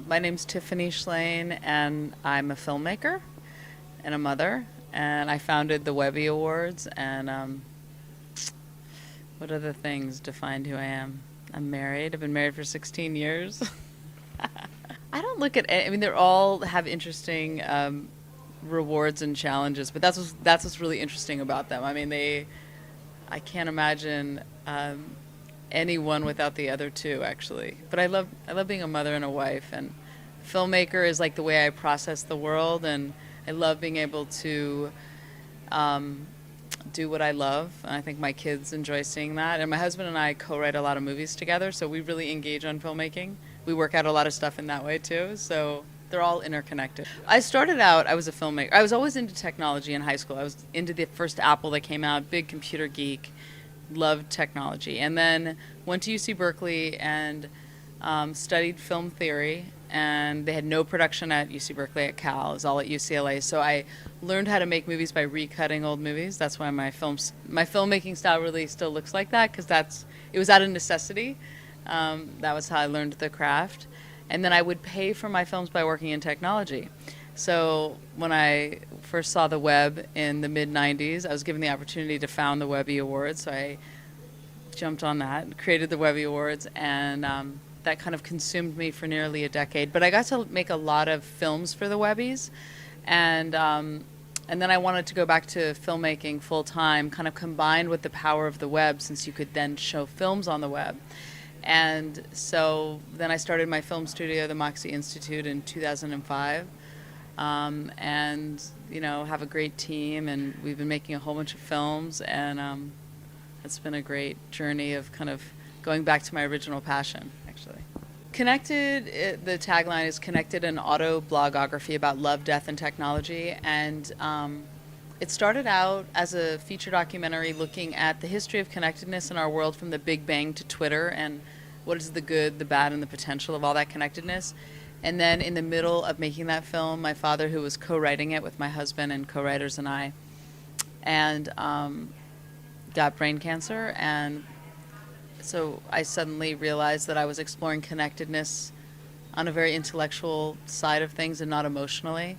My name's Tiffany Shlain, and I'm a filmmaker and a mother, and I founded the Webby Awards, and what other things defined who I am? I'm married. I've been married for 16 years. I don't look at, I mean, they all have interesting rewards and challenges, but that's what's really interesting about them. I mean, I can't imagine anyone without the other two, actually. But I love being a mother and a wife, and filmmaker is like the way I process the world, and I love being able to do what I love, and I think my kids enjoy seeing that. And my husband and I co-write a lot of movies together, so we really engage on filmmaking. We work out a lot of stuff in that way too, so they're all interconnected. I started out, I was a filmmaker. I was always into technology in high school. I was into the first Apple that came out, big computer geek, loved technology. And then went to UC Berkeley and studied film theory, and they had no production at UC Berkeley at Cal. It was all at UCLA. So I learned how to make movies by recutting old movies. That's why my filmmaking style really still looks like that, because it was out of necessity. That was how I learned the craft. And then I would pay for my films by working in technology. So when I first saw the web in the mid-90s, I was given the opportunity to found the Webby Awards. So I jumped on that, created the Webby Awards, and that kind of consumed me for nearly a decade. But I got to make a lot of films for the Webbies, and then I wanted to go back to filmmaking full-time, kind of combined with the power of the web, since you could then show films on the web. And so then I started my film studio, the Moxie Institute, in 2005. And have a great team, and we've been making a whole bunch of films, and it's been a great journey of kind of going back to my original passion, actually. Connected, the tagline is Connected, an autoblogography about love, death, and technology, and it started out as a feature documentary looking at the history of connectedness in our world from the Big Bang to Twitter, and what is the good, the bad, and the potential of all that connectedness. And then in the middle of making that film, my father, who was co-writing it with my husband and co-writers and I, and got brain cancer. And so I suddenly realized that I was exploring connectedness on a very intellectual side of things and not emotionally.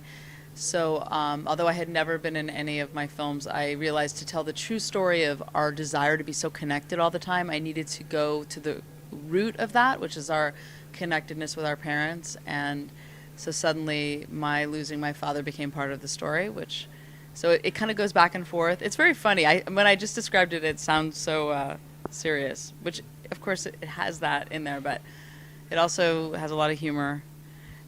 So although I had never been in any of my films, I realized to tell the true story of our desire to be so connected all the time, I needed to go to the root of that, which is our connectedness with our parents. And so suddenly losing my father became part of the story, so it kind of goes back and forth. It's very funny. When I just described it, it sounds so serious, which of course it has that in there, but it also has a lot of humor,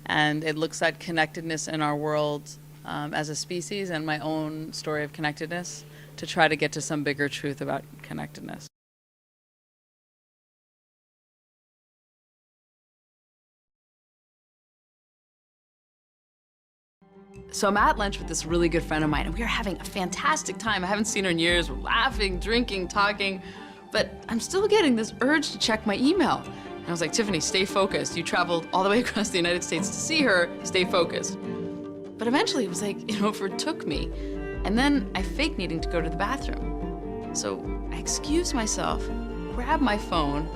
and it looks at connectedness in our world as a species, and my own story of connectedness, to try to get to some bigger truth about connectedness. So I'm at lunch with this really good friend of mine, and we are having a fantastic time. I haven't seen her in years. We're laughing, drinking, talking, but I'm still getting this urge to check my email. And I was like, Tiffany, stay focused. You traveled all the way across the United States to see her. Stay focused. But eventually it was like, it overtook me. And then I faked needing to go to the bathroom. So I excused myself, grabbed my phone,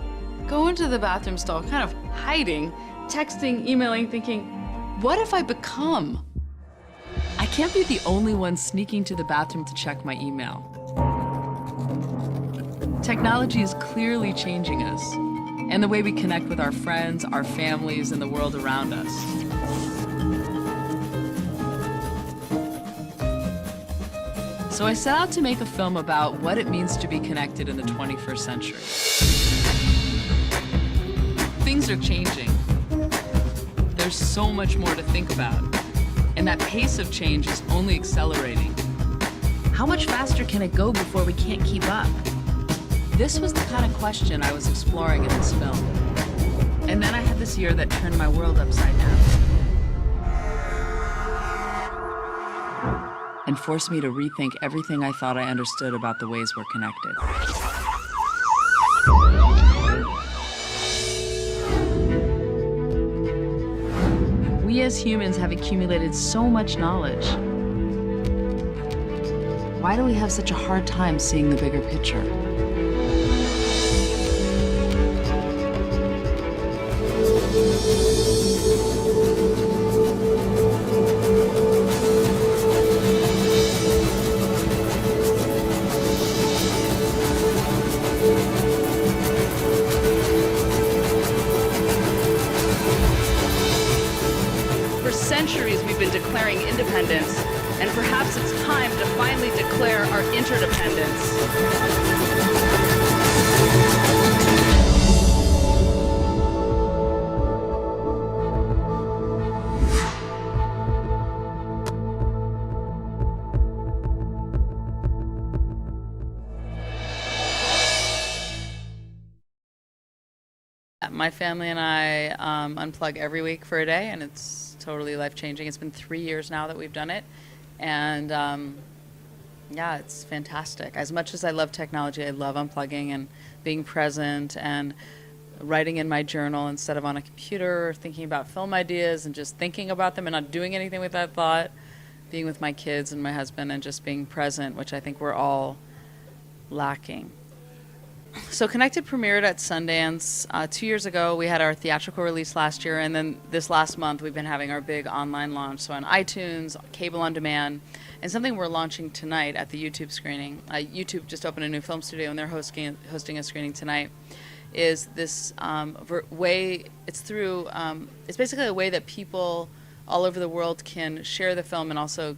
go into the bathroom stall, kind of hiding, texting, emailing, thinking, what if I become? I can't be the only one sneaking to the bathroom to check my email. Technology is clearly changing us, and the way we connect with our friends, our families, and the world around us. So I set out to make a film about what it means to be connected in the 21st century. Things are changing. There's so much more to think about. And that pace of change is only accelerating. How much faster can it go before we can't keep up? This was the kind of question I was exploring in this film. And then I had this year that turned my world upside down and forced me to rethink everything I thought I understood about the ways we're connected. We as humans have accumulated so much knowledge. Why do we have such a hard time seeing the bigger picture? For centuries, we've been declaring independence, and perhaps it's time to finally declare our interdependence. My family and I unplug every week for a day, and it's totally life-changing. It's been 3 years now that we've done it, and yeah, it's fantastic. As much as I love technology, I love unplugging and being present and writing in my journal instead of on a computer, or thinking about film ideas and just thinking about them and not doing anything with that thought, being with my kids and my husband and just being present, which I think we're all lacking. So Connected premiered at Sundance 2 years ago. We had our theatrical release last year, and then this last month we've been having our big online launch, so on iTunes, cable on demand, and something we're launching tonight at the YouTube screening. YouTube just opened a new film studio, and they're hosting a screening tonight. Is this way? It's through. It's basically a way that people all over the world can share the film and also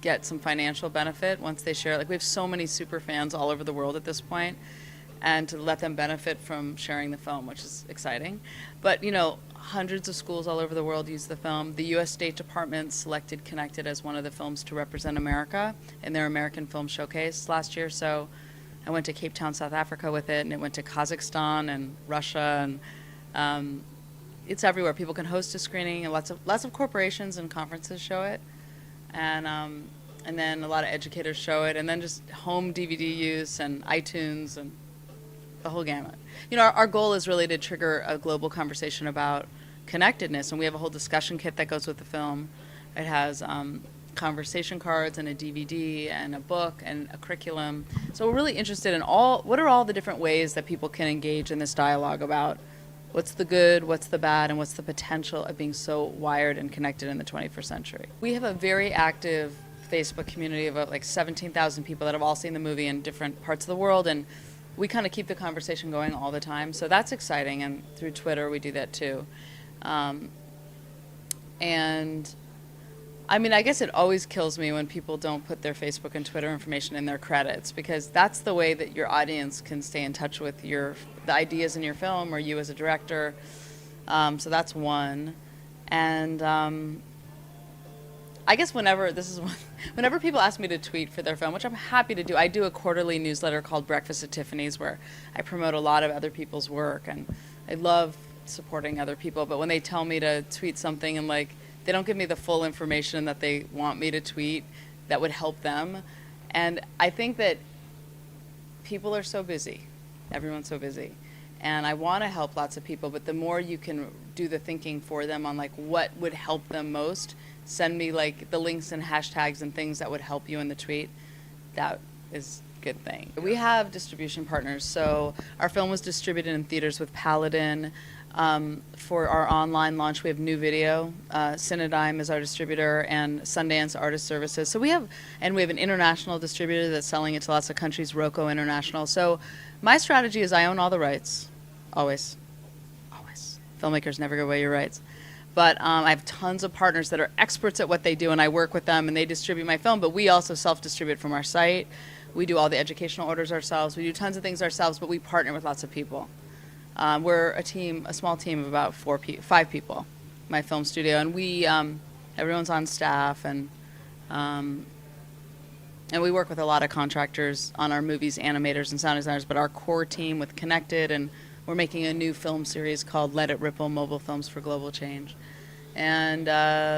get some financial benefit once they share it. Like, we have so many super fans all over the world at this point, and to let them benefit from sharing the film, which is exciting. But, you know, hundreds of schools all over the world use the film. The U.S. State Department selected Connected as one of the films to represent America in their American Film Showcase last year. So I went to Cape Town, South Africa with it, and it went to Kazakhstan and Russia, and it's everywhere. People can host a screening, and lots of corporations and conferences show it, and then a lot of educators show it, and then just home DVD use and iTunes and the whole gamut. You know, our goal is really to trigger a global conversation about connectedness, and we have a whole discussion kit that goes with the film. It has conversation cards and a DVD and a book and a curriculum. So we're really interested in what are all the different ways that people can engage in this dialogue about what's the good, what's the bad, and what's the potential of being so wired and connected in the 21st century. We have a very active Facebook community of like 17,000 people that have all seen the movie in different parts of the world, and we kind of keep the conversation going all the time, so that's exciting, and through Twitter we do that too. And I mean, I guess it always kills me when people don't put their Facebook and Twitter information in their credits, because that's the way that your audience can stay in touch with the ideas in your film, or you as a director. So that's one. And I guess whenever people ask me to tweet for their film, which I'm happy to do, I do a quarterly newsletter called Breakfast at Tiffany's, where I promote a lot of other people's work, and I love supporting other people. But when they tell me to tweet something and like they don't give me the full information that they want me to tweet that would help them, and I think that people are so busy, everyone's so busy, and I want to help lots of people, but the more you can do the thinking for them on like what would help them most, send me like the links and hashtags and things that would help you in the tweet, that is a good thing. We have distribution partners, so our film was distributed in theaters with Paladin. For our online launch, we have New Video, Cinedigm is our distributor, and Sundance Artist Services. So we have an international distributor that's selling it to lots of countries, Roku International. So my strategy is I own all the rights, always. Filmmakers never give away your rights. But I have tons of partners that are experts at what they do, and I work with them, and they distribute my film, but we also self-distribute from our site. We do all the educational orders ourselves. We do tons of things ourselves, but we partner with lots of people. We're a small team of about 5 people, my film studio, and we, everyone's on staff, and we work with a lot of contractors on our movies, animators and sound designers, but our core team with Connected, and we're making a new film series called Let It Ripple, Mobile Films for Global Change. And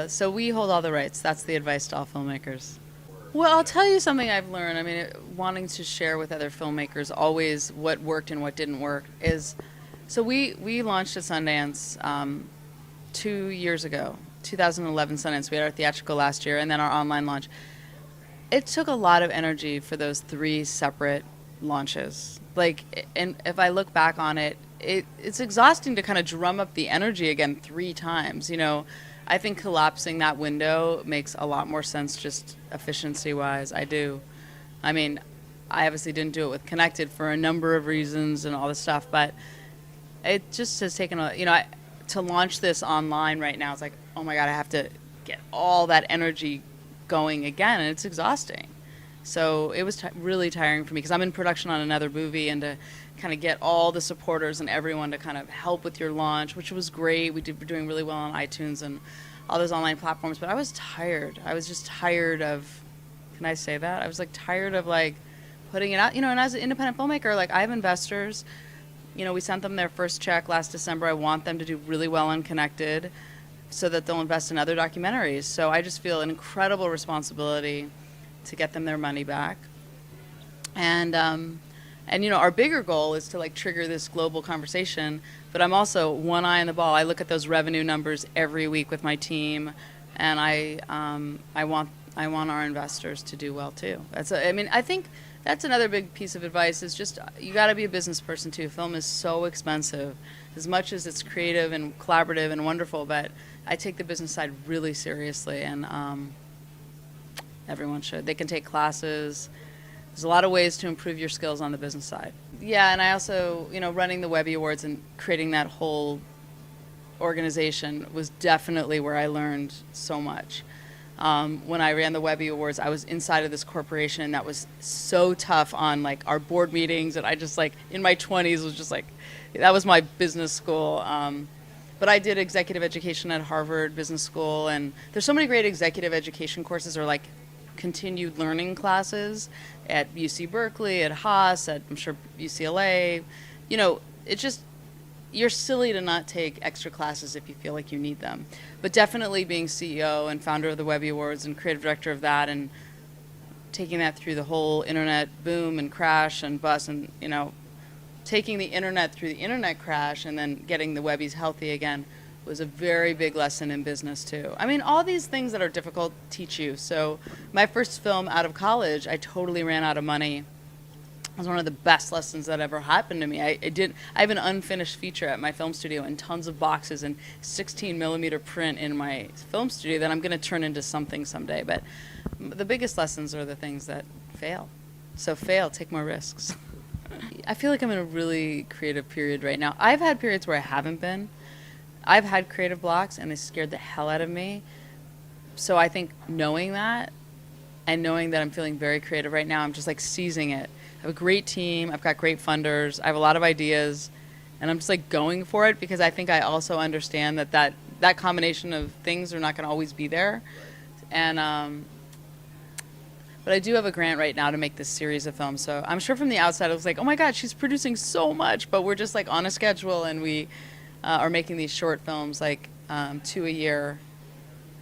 so we hold all the rights. That's the advice to all filmmakers. Well, I'll tell you something I've learned. I mean, wanting to share with other filmmakers always what worked and what didn't work is, so we launched at Sundance 2 years ago, 2011 Sundance. We had our theatrical last year, and then our online launch. It took a lot of energy for those 3 separate launches. Like, and if I look back on it, it's exhausting to kind of drum up the energy again 3 times. You know, I think collapsing that window makes a lot more sense just efficiency-wise. I do. I mean, I obviously didn't do it with Connected for a number of reasons and all this stuff, but it just has taken to launch this online right now, it's like, oh my God, I have to get all that energy going again, and it's exhausting. So it was really tiring for me because I'm in production on another movie, and to kind of get all the supporters and everyone to kind of help with your launch, which was great. We're doing really well on iTunes and all those online platforms, but I was tired. I was just tired of, can I say that? I was like tired of like putting it out, you know, and as an independent filmmaker, like I have investors, you know, we sent them their first check last December. I want them to do really well on Connected so that they'll invest in other documentaries. So I just feel an incredible responsibility to get them their money back. And you know, our bigger goal is to like trigger this global conversation, but I'm also one eye on the ball. I look at those revenue numbers every week with my team, and I want our investors to do well too. I think that's another big piece of advice is just, you got to be a business person too. Film is so expensive, as much as it's creative and collaborative and wonderful, but I take the business side really seriously, and everyone should. They can take classes. There's a lot of ways to improve your skills on the business side. Yeah, and I also, you know, running the Webby Awards and creating that whole organization was definitely where I learned so much. When I ran the Webby Awards, I was inside of this corporation, and that was so tough on like our board meetings, and I just like in my 20s was just like, that was my business school. But I did executive education at Harvard Business School, and there's so many great executive education courses, or like continued learning classes at UC Berkeley, at Haas, at I'm sure UCLA. You know, it's just, you're silly to not take extra classes if you feel like you need them. But definitely being CEO and founder of the Webby Awards and creative director of that, and taking that through the whole internet boom and crash and bust, and you know, taking the internet through the internet crash and then getting the Webbies healthy again was a very big lesson in business too. I mean, all these things that are difficult teach you. So my first film out of college, I totally ran out of money. It was one of the best lessons that ever happened to me. I have an unfinished feature at my film studio and tons of boxes and 16 millimeter print in my film studio that I'm going to turn into something someday. But the biggest lessons are the things that fail. So fail, take more risks. I feel like I'm in a really creative period right now. I've had periods where I haven't been. I've had creative blocks, and they scared the hell out of me. So I think knowing that, and knowing that I'm feeling very creative right now, I'm just like seizing it. I have a great team. I've got great funders. I have a lot of ideas, and I'm just like going for it, because I think I also understand that combination of things are not going to always be there. And but I do have a grant right now to make this series of films. So I'm sure from the outside it was like, oh my God, she's producing so much, but we're just like on a schedule, and we are making these short films, like 2 a year,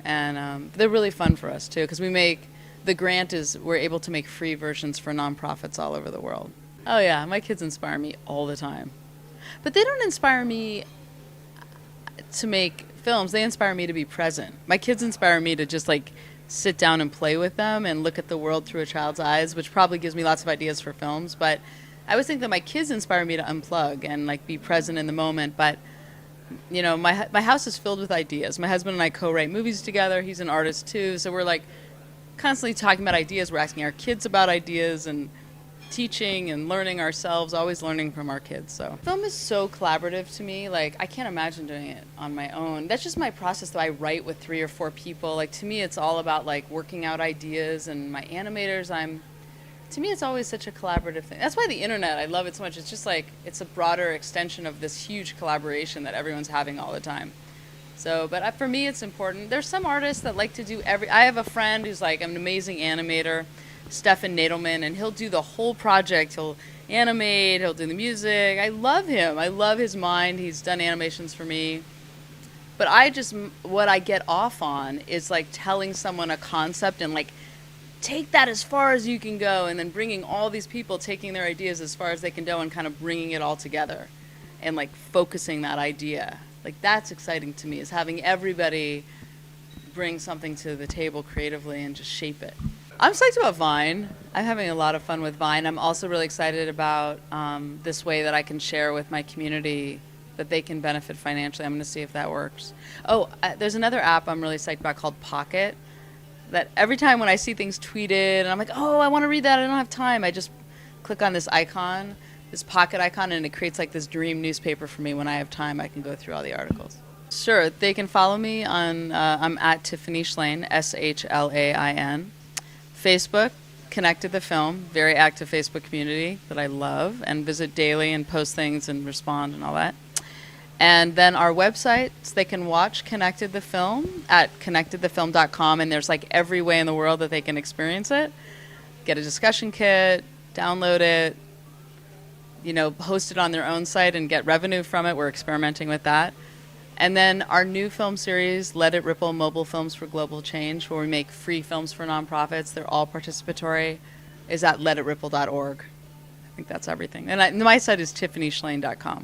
and they're really fun for us too, because the grant is, we're able to make free versions for nonprofits all over the world. Oh yeah, my kids inspire me all the time, but they don't inspire me to make films. They inspire me to be present. My kids inspire me to just like sit down and play with them and look at the world through a child's eyes, which probably gives me lots of ideas for films. But I always think that my kids inspire me to unplug and like be present in the moment. But you know, my house is filled with ideas. My husband and I co-write movies together. He's an artist too, so we're like constantly talking about ideas. We're asking our kids about ideas and teaching and learning ourselves, always learning from our kids. So film is so collaborative to me. Like, I can't imagine doing it on my own. That's just my process, though. I write with 3 or 4 people. Like, to me, it's all about like working out ideas, and my animators, to me, it's always such a collaborative thing. That's why the internet, I love it so much. It's just like, it's a broader extension of this huge collaboration that everyone's having all the time. So, but for me, it's important. There's some artists that like to do I have a friend who's like an amazing animator, Stefan Nadelman, and he'll do the whole project. He'll animate, he'll do the music. I love him. I love his mind. He's done animations for me. But what I get off on is like telling someone a concept and like, take that as far as you can go, and then bringing all these people, taking their ideas as far as they can go, and kind of bringing it all together and like focusing that idea. Like, that's exciting to me, is having everybody bring something to the table creatively and just shape it. I'm psyched about Vine. I'm having a lot of fun with Vine. I'm also really excited about this way that I can share with my community, that they can benefit financially. I'm going to see if that works. Oh, there's another app I'm really psyched about called Pocket, that every time when I see things tweeted and I'm like, oh, I want to read that, I don't have time, I just click on this Pocket icon, and it creates like this dream newspaper for me. When I have time, I can go through all the articles. Sure. They can follow me on, I'm at Tiffany Shlain, Shlain. Facebook, Connected the Film, very active Facebook community that I love and visit daily and post things and respond and all that. And then our websites, they can watch Connected the Film at connectedthefilm.com, and there's like every way in the world that they can experience it. Get a discussion kit, download it, host it on their own site and get revenue from it. We're experimenting with that. And then our new film series, Let It Ripple, Mobile Films for Global Change, where we make free films for nonprofits. They're all participatory, is at letitripple.org. I think that's everything. And my site is tiffanyshlain.com.